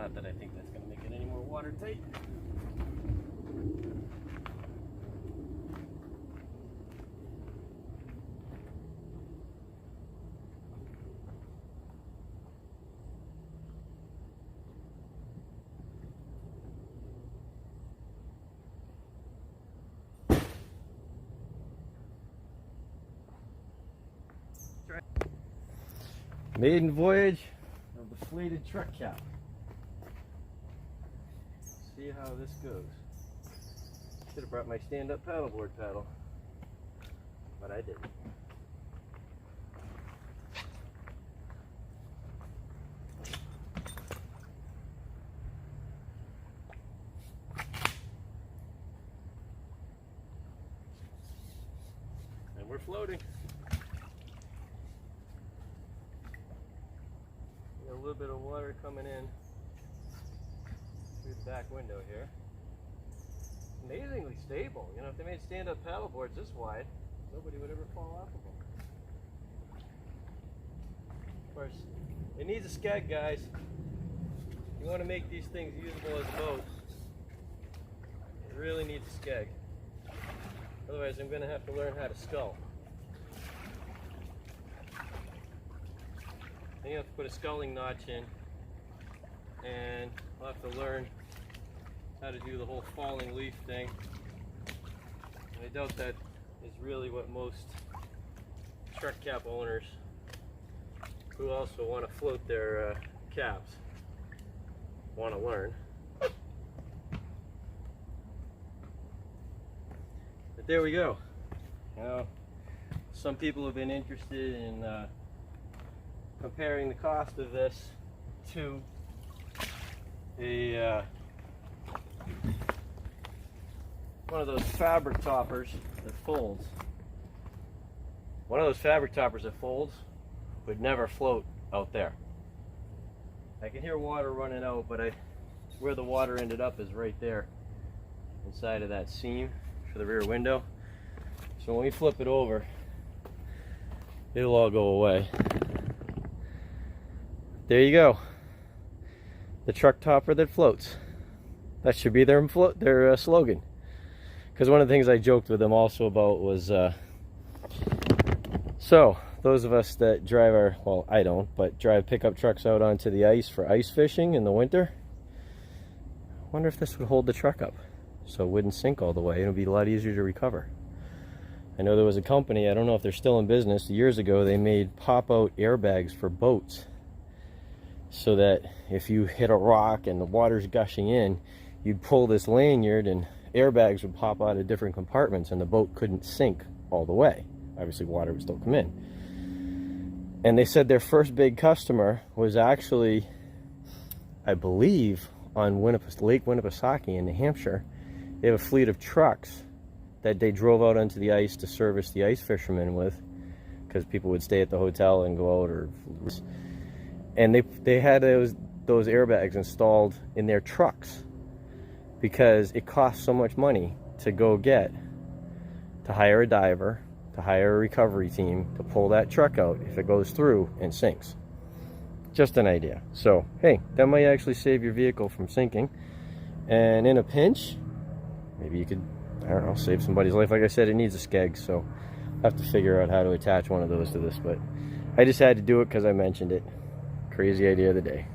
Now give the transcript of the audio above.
Not that I think that's going to make it any more watertight. Maiden voyage of the flated truck cap. See how this goes. Should have brought my stand-up paddleboard paddle, but I didn't. And we're floating. A little bit of water coming in through the back window here. Amazingly stable. You know, if they made stand-up paddle boards this wide, nobody would ever fall off of them. Of course, it needs a skeg, guys. You want to make these things usable as a boat, it really needs a skeg. Otherwise, I'm going to have to learn how to scull. You have to put a sculling notch in, and I'll have to learn how to do the whole falling leaf thing. And I doubt that is really what most truck cap owners who also want to float their caps want to learn. But there we go. Now, some people have been interested in comparing the cost of this to a one of those fabric toppers that folds. One of those fabric toppers that folds would never float out there. I can hear water running out, but where the water ended up is right there inside of that seam for the rear window. So when we flip it over, it'll all go away. There you go. The truck topper that floats. That should be their slogan. Because one of the things I joked with them also about was, so those of us that drive our, well, I don't, but drive pickup trucks out onto the ice for ice fishing in the winter, I wonder if this would hold the truck up so it wouldn't sink all the way. It would be a lot easier to recover. I know there was a company, I don't know if they're still in business, years ago they made pop-out airbags for boats, so that if you hit a rock and the water's gushing in, you'd pull this lanyard and airbags would pop out of different compartments and the boat couldn't sink all the way. Obviously water would still come in. And they said their first big customer was actually, I believe, on Lake Winnipesaukee in New Hampshire. They have a fleet of trucks that they drove out onto the ice to service the ice fishermen with, because people would stay at the hotel and go out, or and they had those airbags installed in their trucks because it costs so much money to hire a diver, to hire a recovery team to pull that truck out if it goes through and sinks. Just an idea. So hey, that might actually save your vehicle from sinking, and in a pinch maybe you could, I don't know, save somebody's life. Like I said, it needs a skeg, so I have to figure out how to attach one of those to this, but I just had to do it because I mentioned it. Crazy idea of the day.